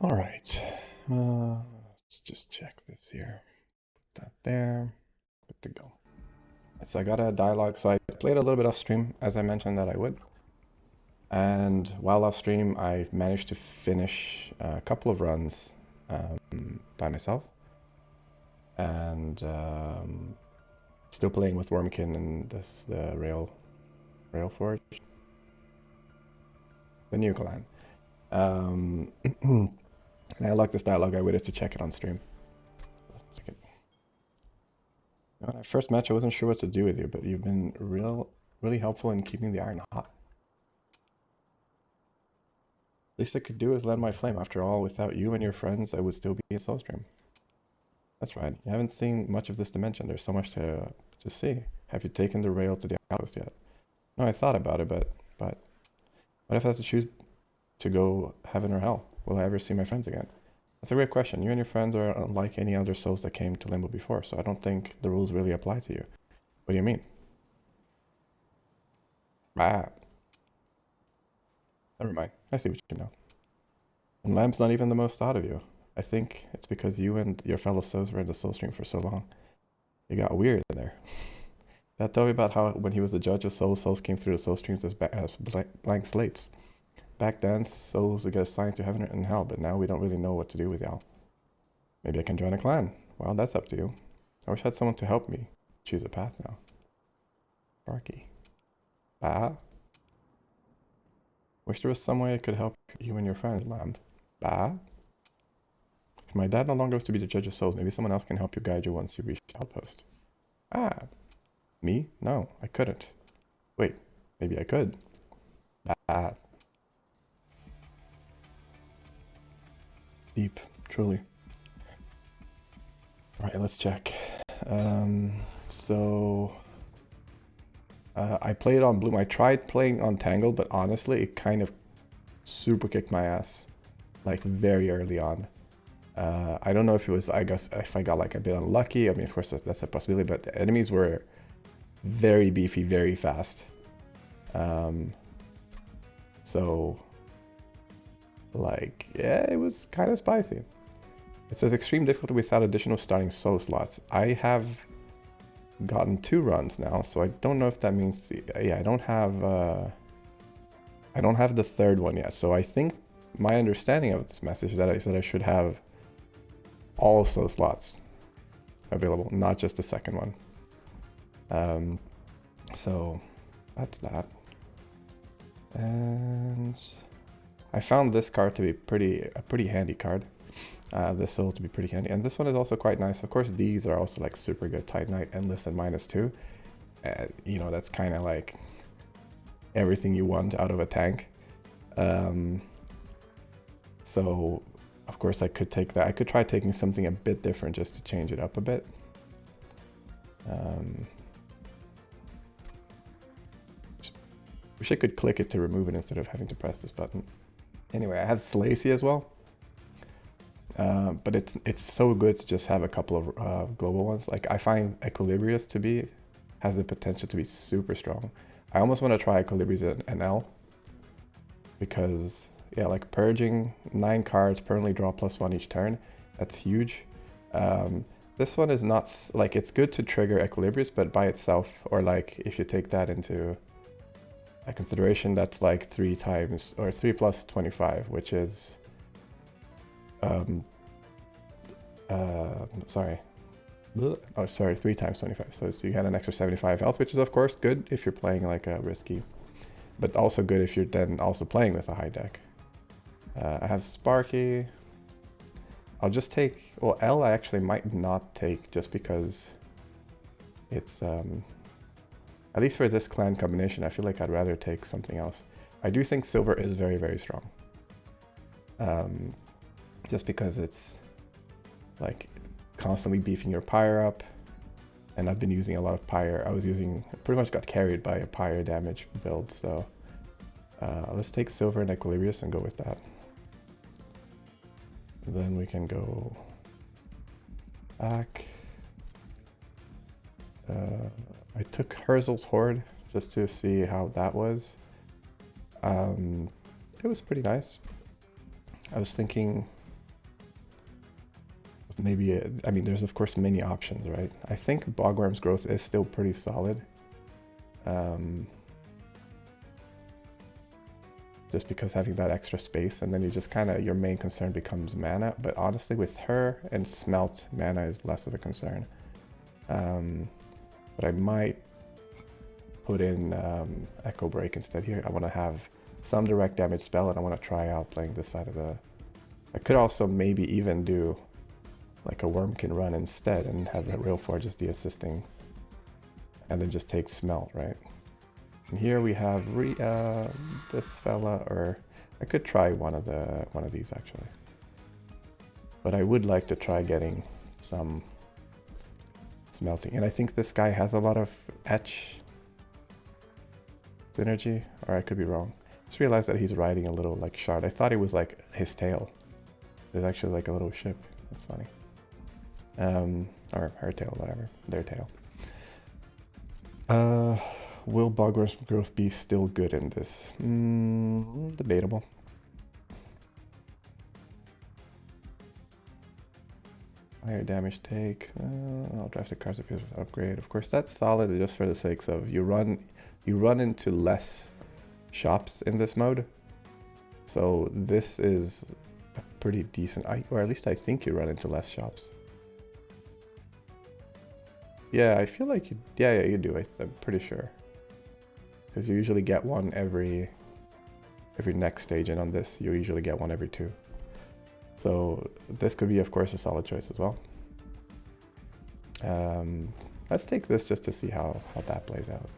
All right. Let's just check this here. Put that there. Good to go. So I got a dialogue. So I played a little bit off stream, as I mentioned that I would. And while off stream, I managed to finish a couple of runs by myself. And still playing with Wormkin and the Rail Forge, the new clan. And I like this dialogue. I waited to check it on stream. Let's check it. When I first met you, I wasn't sure what to do with you, but you've been really helpful in keeping the iron hot. Least I could do is lend my flame. After all, without you and your friends, I would still be in Soulstream. That's right. You haven't seen much of this dimension. There's so much to see. Have you taken the rail to the outpost yet? No, I thought about it, but what if I have to choose to go heaven or hell? Will I ever see my friends again? That's a great question. You and your friends are unlike any other souls that came to Limbo before, so I don't think the rules really apply to you. What do you mean? Ah, never mind. I see what you know. And Lamb's not even the most thought of you. I think it's because you and your fellow souls were in the soul stream for so long. You got weird in there. That told me about how when he was the judge of souls came through the soul streams as blank slates. Back then, souls would get assigned to heaven and hell, but now we don't really know what to do with y'all. Maybe I can join a clan. Well, that's up to you. I wish I had someone to help me choose a path now. Sparky. Bah? Wish there was some way I could help you and your friends, Lamb. Bah? If my dad no longer was to be the judge of souls, maybe someone else can help you guide you once you reach the outpost. Ah. Me? No, I couldn't. Wait, maybe I could. Bah. Deep, truly. Alright, let's check. I played on Bloom. I tried playing on Tangle, but honestly, it kind of super kicked my ass. Like, very early on. I don't know if it was, I guess, if I got like a bit unlucky. I mean, of course, that's a possibility, but the enemies were very beefy, very fast. So, like, yeah, it was kind of spicy. It says extreme difficulty without additional starting soul slots. I have gotten 2 runs now, so I don't know if that means, yeah, I don't have the 3rd one yet. So I think my understanding of this message is that I should have all soul slots available, not just the 2nd one. So that's that. And I found this card to be a pretty handy card. This soul to be pretty handy, and this one is also quite nice. Of course, these are also like super good. Titanite, Endless, and -2. You know, that's kind of like everything you want out of a tank. So, of course, I could take that. I could try taking something a bit different just to change it up a bit. Wish I could click it to remove it instead of having to press this button. Anyway, I have Slacy as well. But it's so good to just have a couple of global ones. Like, I find Equilibrius has the potential to be super strong. I almost want to try Equilibrius and L. Because, yeah, like purging 9 cards, permanently draw +1 each turn. That's huge. This one is not, like, it's good to trigger Equilibrius, but by itself, or like if you take that into a consideration, that's like 3 times, or 3 plus 25, which is, sorry. Oh, sorry, 3 times 25. So you had an extra 75 health, which is of course good if you're playing like a risky, but also good if you're then also playing with a high deck. I have Sparky. I'll just take, well, L I actually might not take just because it's, at least for this clan combination, I feel like I'd rather take something else. I do think Silver is very, very strong. Just because it's like constantly beefing your pyre up, and I've been using a lot of pyre. I pretty much got carried by a pyre damage build, so let's take Silver and Equilibrius and go with that. Then we can go back. I took Herzl's Horde just to see how that was. It was pretty nice. I was thinking maybe, I mean, there's of course many options, right? I think Bogworm's growth is still pretty solid. Just because having that extra space, and then you just kind of, your main concern becomes mana. But honestly, with her and Smelt, mana is less of a concern. But I might put in Echo Break instead here. I want to have some direct damage spell, and I want to try out playing this side of the... I could also maybe even do like a Wormkin run instead and have a Real Forge as the assisting, and then just take Smelt, right? And here we have this fella, or I could try one of these actually. But I would like to try getting some smelting, and I think this guy has a lot of etch synergy, or I could be wrong. Just realized that he's riding a little like shard. I thought it was like his tail. There's actually like a little ship. That's funny. Or her tail, whatever. Their tail. Will Bogworm's growth be still good in this? Debatable. Higher damage take. I'll draft the cards appears with upgrade. Of course, that's solid just for the sakes of you run into less shops in this mode. So this is a pretty decent, or at least I think you run into less shops. Yeah, I feel like yeah, you do. I'm pretty sure. Because you usually get one every next stage, and on this you usually get one every 2. So this could be, of course, a solid choice as well. Let's take this just to see how that plays out.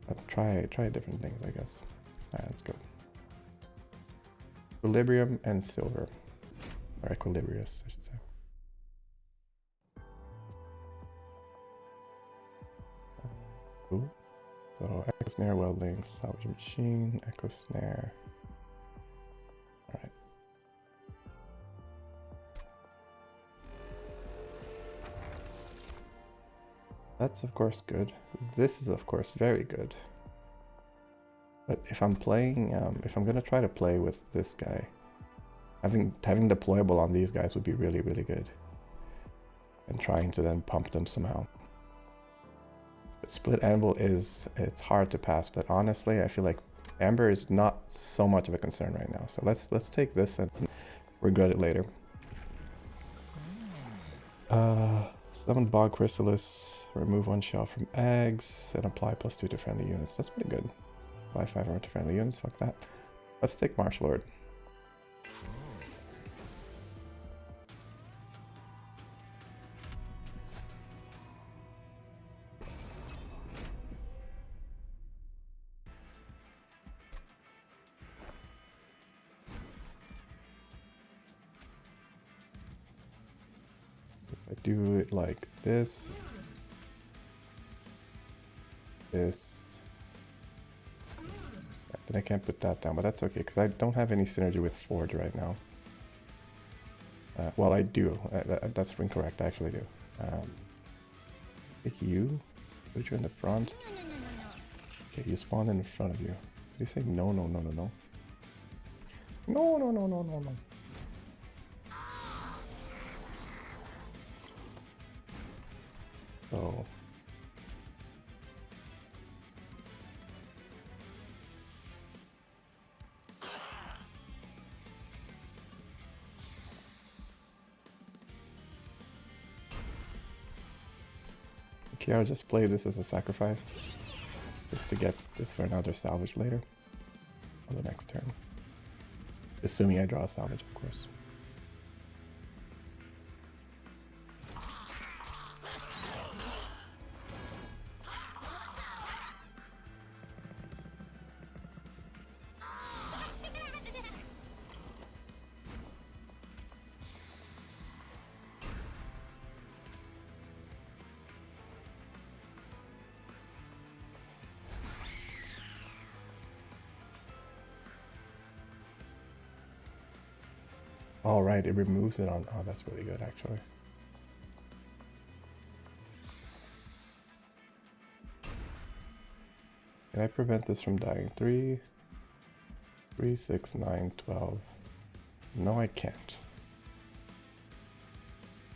I'll try different things, I guess. Alright, let's go. Equilibrium and silver. Or Equilibrius, I should say. Cool. So Echo Snare, Welding, Salvage Machine, Echo Snare. Alright. That's of course good. This is of course very good. But if I'm playing, if I'm gonna try to play with this guy, having deployable on these guys would be really, really good. And trying to then pump them somehow. But Split Anvil it's hard to pass, but honestly I feel like Amber is not so much of a concern right now. So let's take this and regret it later. Summon Bog Chrysalis, remove 1 shell from eggs, and apply +2 to friendly units. That's pretty good. Apply 5 armor to friendly units, fuck that. Let's take Marsh Lord. If I do it like this, then I can't put that down, but that's okay because I don't have any synergy with Forge right now. Well, I do. That's incorrect. I actually do. Pick you. Put you in the front. Okay, you spawn in front of you. You say no, no, no, no, no. No, no, no, no, no, no. So. Okay, I'll just play this as a sacrifice. Just to get this for another salvage later. On the next turn. Assuming I draw a salvage, of course. All right, it removes it on. Oh, that's really good, actually. Can I prevent this from dying? 3, 6, 9, 12. No, I can't.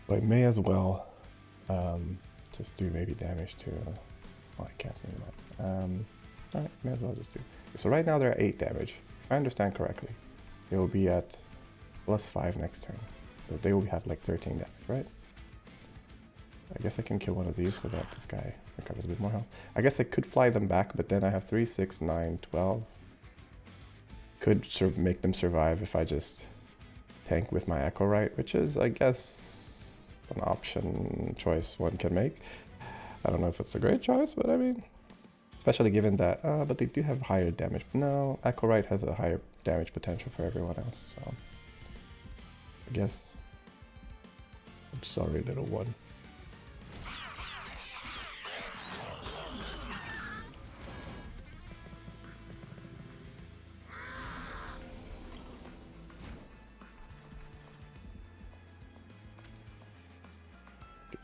So I may as well just do maybe damage to... oh, I can't see that. Alright, may as well just do... So right now they're at 8 damage. If I understand correctly, they will be at +5 next turn. So they will have like 13 damage, right? I guess I can kill one of these so that this guy recovers a bit more health. I guess I could fly them back, but then I have 3, 6, 9, 12. Could sort of make them survive if I just tank with my Echo Right, which is, I guess, an option choice one can make. I don't know if it's a great choice, but I mean, especially given that, but they do have higher damage. No, Echo Right has a higher damage potential for everyone else, so I guess. I'm sorry, little one.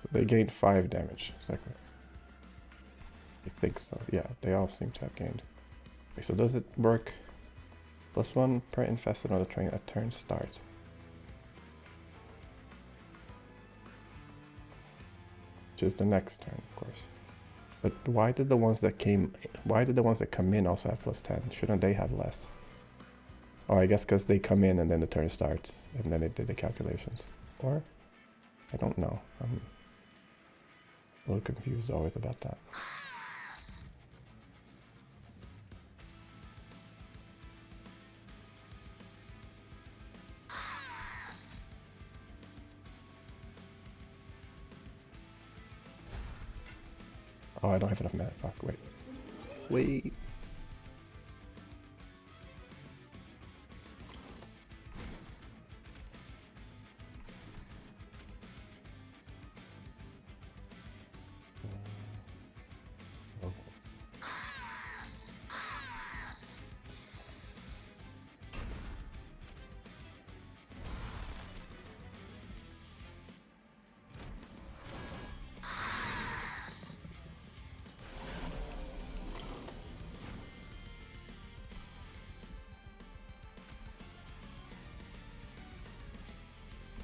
So they gained 5 damage, exactly. I think so, yeah, they all seem to have gained. Okay, so does it work? +1 per infested on the train at turn start. Which is the next turn, of course. But why did the ones that come in also have +10? Shouldn't they have less? Oh, I guess because they come in and then the turn starts, and then it did the calculations. Or? I don't know. I'm a little confused always about that. Oh, I don't have enough mana. Fuck, wait. Wait.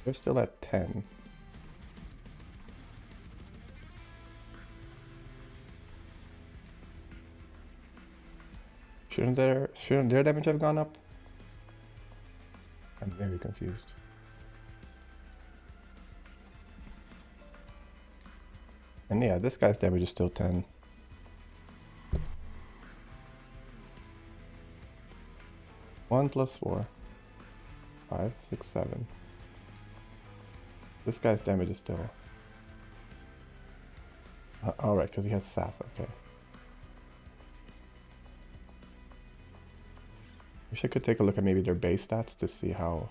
They're still at 10. Shouldn't their damage have gone up? I'm very confused. And yeah, this guy's damage is still 10. One plus 4. 5, 6, 7. This guy's damage is still... alright, because he has sap, okay. Wish I could take a look at maybe their base stats to see how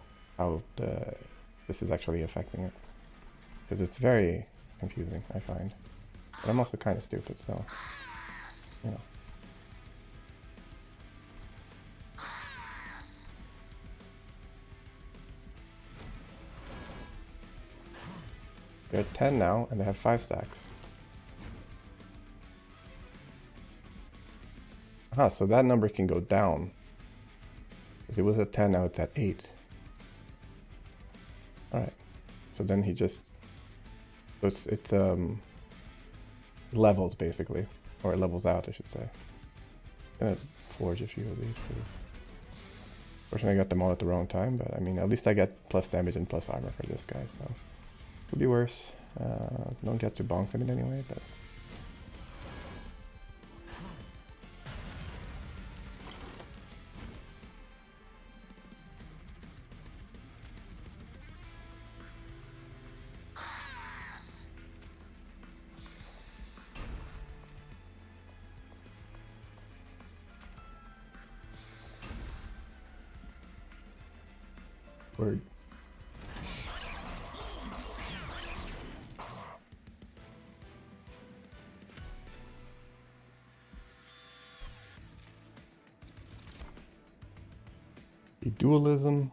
this is actually affecting it. Because it's very confusing, I find. But I'm also kind of stupid, so... you know. They're at 10 now, and they have 5 stacks. Aha, so that number can go down. Because it was at 10, now it's at 8. Alright. So then he just... so it's levels, basically. Or it levels out, I should say. I'm gonna forge a few of these, because... fortunately I got them all at the wrong time, but I mean, at least I get plus damage and plus armor for this guy, so... could be worse. Don't get to bonk them in anyway, but... word. Dualism.